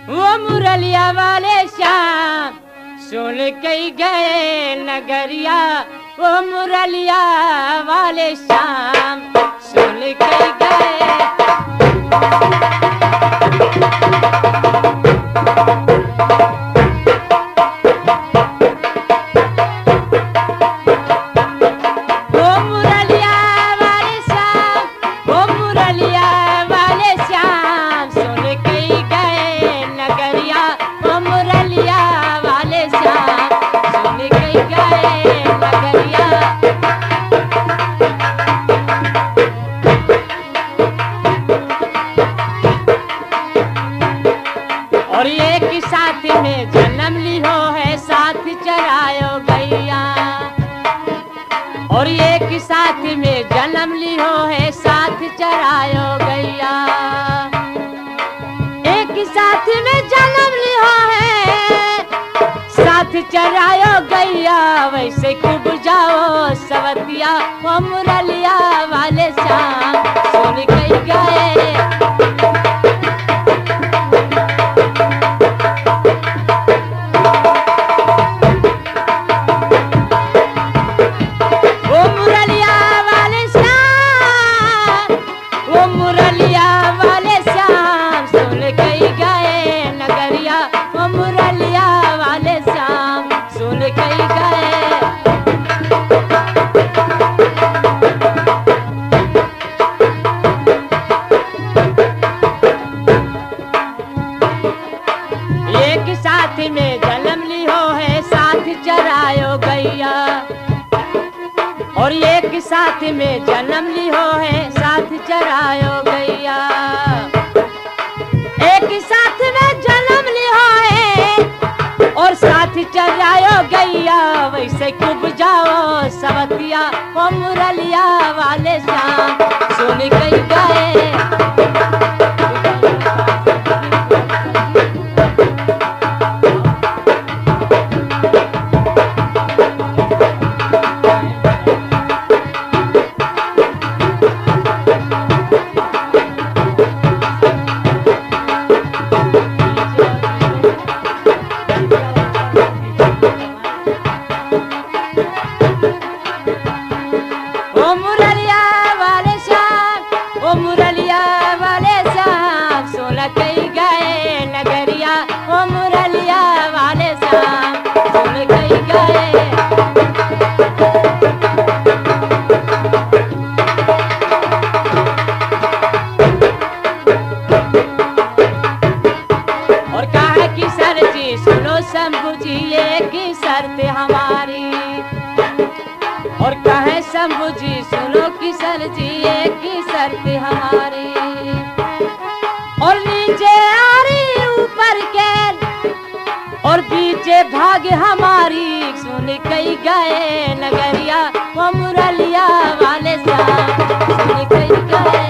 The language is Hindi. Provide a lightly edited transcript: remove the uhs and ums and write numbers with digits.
वो मुरलिया वाले श्याम सुन कई गए नगरिया। वो मुरलिया वाले श्याम सुन कई गए। और एक साथ में जन्म लियो है साथ चरायो गैया। और एक साथ में जन्म लियो है साथ चरायो गैया। एक साथ में जन्म लियो है साथ चरायो गैया। वैसे खूब जाओ सवतिया वो मुरलिया वाले श्याम सुन कई गए। एक साथ में जन्म लियो है साथ चरायो गैया। और एक साथ में जन्म लियो है साथ चरायो गैया। एक साथ में जन्म लियो है और साथ चरायो गैया। वैसे खूब जाओ सवतिया वो मुरलिया वाले श्याम सुन कई गए। शंभू जी एक ही शर्त हमारी। और कहे शंभू जी सुनो किशन जी एक ही शर्त हमारी। और नीचे आरी ऊपर के और पीछे भाग हमारी सुन कई गए नगरिया वो मुरलिया वाले श्याम सुन कई गए।